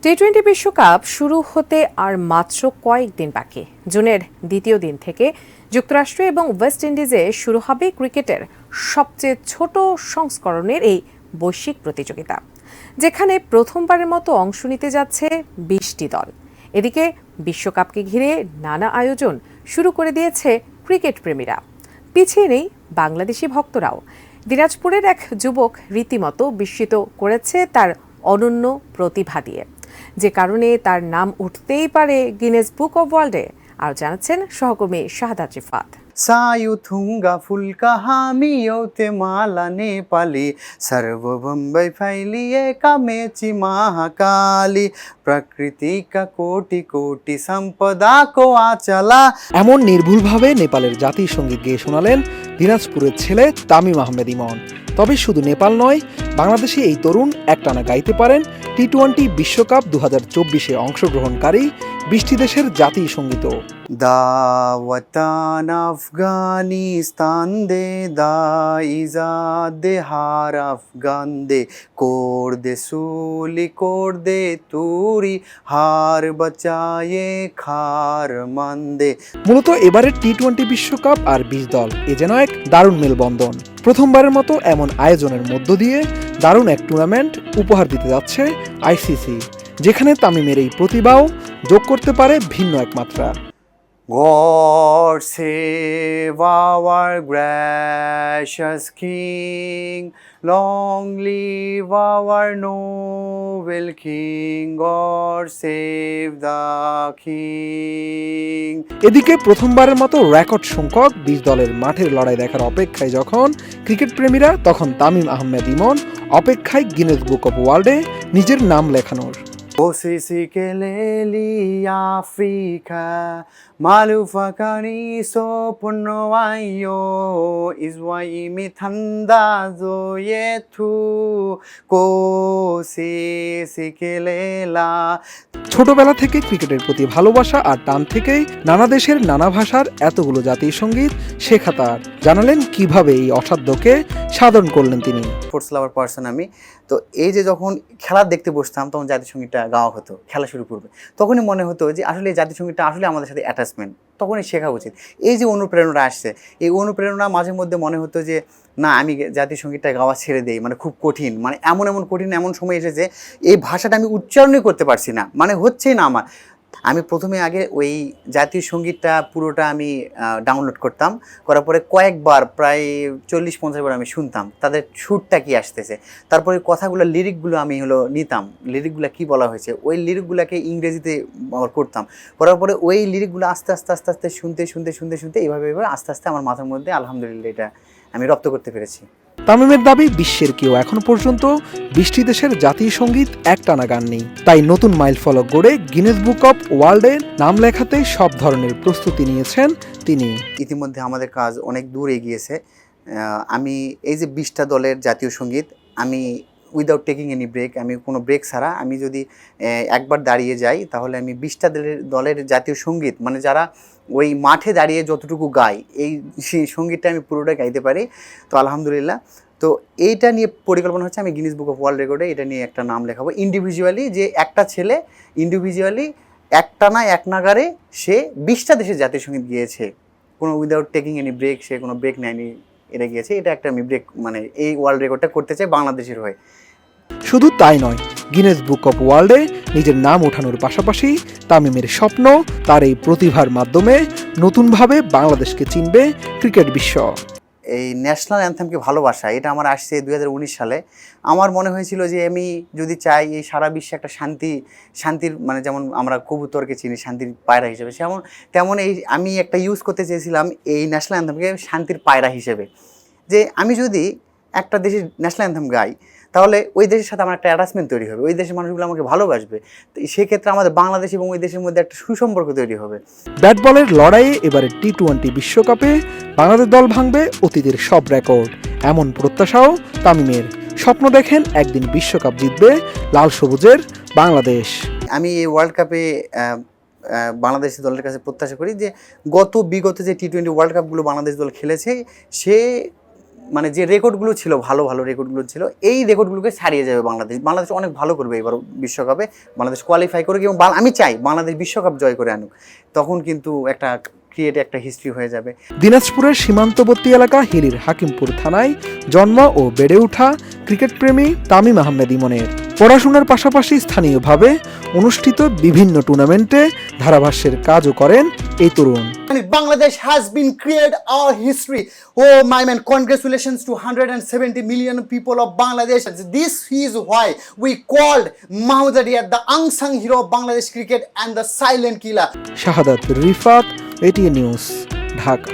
টি-20 বিশ্বকাপ শুরু হতে আর মাত্র কয়েকদিন বাকি। জুনের দ্বিতীয় দিন থেকে যুক্তরাষ্ট্র এবং ওয়েস্ট ইন্ডিজে শুরু হবে ক্রিকেটের সবচেয়ে ছোট সংস্করণের এই বৈশ্বিক প্রতিযোগিতা, যেখানে প্রথমবারের মতো অংশ নিতে যাচ্ছে 20টি দল। এদিকে বিশ্বকাপকে ঘিরে নানা আয়োজন শুরু করে দিয়েছে ক্রিকেট প্রেমীরা। পিছিয়ে নেই বাংলাদেশি ভক্তরাও। দিনাজপুরের এক যুবক রীতিমতো বিস্মিত করেছে তার অনন্য প্রতিভা দিয়ে, যে কারণে তার নাম উঠতেই পারে গিনেস বুক অব ওয়ার্ল্ডে। আর জানাচ্ছেন সহকর্মী শাহাদাত রিফাত। सायुथुंगा फुलका हामी एउटे माला नेपाली सर्वबम्बै फैलिए कामेची महाकाली प्रकृतिका कोटि कोटि सम्पदाको आचला। এমন নির্ভুলভাবে নেপালের জাতীয় সঙ্গীত গেয়ে শোনালেন দিনাজপুরের ছেলে তামিম আহমেদ ইমন। তবে শুধু নেপাল নয়, বাংলাদেশে এই তরুণ একটানা গাইতে পারেন টি-20 বিশ্বকাপ 2024-এ অংশগ্রহণকারী 20টি দেশের জাতীয় সঙ্গীতও। Da watan Afghanistan de da izad de har Afghan de kor de suli kor de turi har bachaye khar mande। মূলত এবারের টি-20 বিশ্বকাপ আর 20 দল এ যেন এক দারুণ মেলবন্ধন। প্রথমবারের মতো এমন আয়োজনের মধ্য দিয়ে দারুণ এক টুর্নামেন্ট উপহার দিতে যাচ্ছে আইসিসি, যেখানে তামিমের এই প্রতিভাও যোগ করতে পারে ভিন্ন এক মাত্রা। God save our gracious King, long live our noble King, God save the King। এদিকে প্রথমবারের মতো রেকর্ড সংখ্যক 20 দলের মাঠের লড়াই দেখার অপেক্ষায় যখন ক্রিকেট প্রেমীরা, তখন তামিম আহমেদ ইমন অপেক্ষায় গিনেস বুক অব ওয়ার্ল্ডে নিজের নাম লেখানোর। Posisi keleli Africa, malufakani sopuno ayo, izwai mithanda zoyetu, kosisi kelela। ছোটবেলা থেকে ক্রিকেটের প্রতি ভালোবাসা আর টান থেকেই নানা দেশের নানা ভাষার এতগুলো জাতীয় সঙ্গীত শেখা তার। জানালেন কিভাবে এই অসাধ্যকে সাধন করলেন তিনি। স্পোর্টস লাভার পার্সন আমি, তো এই যে যখন খেলা দেখতে বসতাম তখন জাতীয় সঙ্গীতটা গাওয়া হতো খেলা শুরু করবে, তখনই মনে হতো যে আসলে এই জাতীয় সঙ্গীতটা আসলে আমাদের সাথে অ্যাটাচমেন্ট, তখনই শেখা উচিত। এই যে অনুপ্রেরণা আসছে, এই অনুপ্রেরণা মাঝে মধ্যে মনে হতো যে না, আমি জাতীয় সঙ্গীতটা গাওয়া ছেড়ে দেই, মানে খুব কঠিন, মানে এমন কঠিন এমন সময় এসেছে এই ভাষাটা আমি উচ্চারণই করতে পারছি না, মানে হচ্ছেই না আমার। আমি প্রথমে আগে ওই জাতীয় সঙ্গীতটা পুরোটা আমি ডাউনলোড করতাম, করার পরে কয়েকবার প্রায় 40-50 বার আমি শুনতাম তাদের সুরটা কি আসতেছে, তারপরে কথাগুলো লিরিকগুলো আমি নিতাম, লিরিকগুলো কি বলা হয়েছে, ওই লিরিকগুলোকে ইংরেজিতে করতাম, করার পরে ওই লিরিকগুলো আস্তে আস্তে আস্তে আস্তে শুনতে শুনতে শুনতে শুনতে এইভাবে আস্তে আস্তে আমার মাথার মধ্যে আলহামদুলিল্লাহ এটা আমি রপ্ত করতে পেরেছি। তামিমের দাবি, বিশ্বের কেউ এখন পর্যন্ত 20টি দেশের জাতীয় সঙ্গীত একটানা গান নেই। তাই নতুন মাইল ফলক গড়ে গিনেস বুক অব ওয়ার্ল্ডে নাম লেখাতে সব ধরনের প্রস্তুতি নিয়েছেন তিনি। ইতিমধ্যে আমাদের কাজ অনেক দূর এগিয়েছে। আমি এই যে 20টা দলের জাতীয় সঙ্গীত, আমি উইদাউট টেকিং এনি ব্রেক, আমি কোনো ব্রেক ছাড়া আমি যদি একবার দাঁড়িয়ে যাই তাহলে আমি 20টা দলের জাতীয় সঙ্গীত, মানে যারা ওই মাঠে দাঁড়িয়ে যতটুকু গায় এই সঙ্গীতটা আমি পুরোটা গাইতে পারি। তো আলহামদুলিল্লাহ, তো এইটা নিয়ে পরিকল্পনা হচ্ছে আমি গিনেস বুক অফ ওয়ার্ল্ড রেকর্ডে এটা নিয়ে একটা নাম লেখাবো ইন্ডিভিজুয়ালি, যে একটা ছেলে ইন্ডিভিজুয়ালি একটানা এক নাগারে সে 20টা দেশের জাতীয় সঙ্গীত গিয়েছে, কোনো উইদাউট টেকিং এনি ব্রেক, সে কোনো ব্রেক নেয়নি, এটা গিয়েছে। এটা একটা আমি ব্রেক, মানে এই ওয়ার্ল্ড রেকর্ডটা করতে চাই বাংলাদেশের হয়ে। শুধু তাই নয়, গিনেস বুক অব ওয়ার্ল্ডে নিজের নাম ওঠানোর পাশাপাশি তামিমের স্বপ্ন তার এই প্রতিভার মাধ্যমে নতুনভাবে বাংলাদেশকে চিনবে ক্রিকেট বিশ্ব। এই ন্যাশনাল অ্যান্থেমকে ভালোবাসা, এটা আমার আসছে 2019 সালে। আমার মনে হয়েছিল যে আমি যদি চাই এই সারা বিশ্বে একটা শান্তির, মানে যেমন আমরা কবুতরকে চিনি শান্তির পায়রা হিসেবে, তেমন এই আমি একটা ইউজ করতে চেয়েছিলাম এই ন্যাশনাল অ্যান্থেমকে শান্তির পায়রা হিসেবে। যে আমি যদি একটা দেশের ন্যাশনাল অ্যান্থেম গাই তাহলে ওই দেশের সাথে আমার একটা অ্যাটাচমেন্ট তৈরি হবে, ওই দেশের মানুষগুলো আমাকে ভালোবাসবে, তো সেক্ষেত্রে আমাদের বাংলাদেশ এবং ওই দেশের মধ্যে একটা সুসম্পর্ক তৈরি হবে। ব্যাট বলের লড়াইয়ে এবারে টি-20 বিশ্বকাপে বাংলাদেশ দল ভাঙবে অতীতের সব রেকর্ড, এমন প্রত্যাশাও তামিমের। স্বপ্ন দেখেন একদিন বিশ্বকাপ জিতবে লাল সবুজের বাংলাদেশ। আমি এই ওয়ার্ল্ড কাপে বাংলাদেশি দলের কাছে প্রত্যাশা করি যে বিগত যে টি-20 ওয়ার্ল্ড কাপগুলো বাংলাদেশ দল খেলেছে, সে মানে যে রেকর্ডগুলো ছিল, ভালো ভালো রেকর্ডগুলো ছিল, এই রেকর্ডগুলোকে ছাড়িয়ে যাবে বাংলাদেশ। বাংলাদেশ অনেক ভালো করবে এবার বিশ্বকাপে, বাংলাদেশ কোয়ালিফাই করুক এবং আমি চাই বাংলাদেশ বিশ্বকাপ জয় করে আনুক। তখন কিন্তু একটা একটা হিস্ট্রি হয়ে যাবে। দিনাজপুরের সীমান্তবর্তী এলাকা হিলির হাকিমপুর থানায় জন্ম ও বেড়ে ওঠা ক্রিকেটপ্রেমী তামিম আহমেদ ইমনের পড়াশোনার পাশাপাশি স্থানীয়ভাবে অনুষ্ঠিত বিভিন্ন টুর্নামেন্টে ধারাভাষ্যের কাজও করেন এই তরুণ। Bangladesh has been created our history. Oh my man, congratulations to 170 million people of Bangladesh. This is why we called Mahmoud Adiyat the unsung hero of Bangladesh cricket and the silent killer. Shahadat Rifat, ATN news, Dhaka.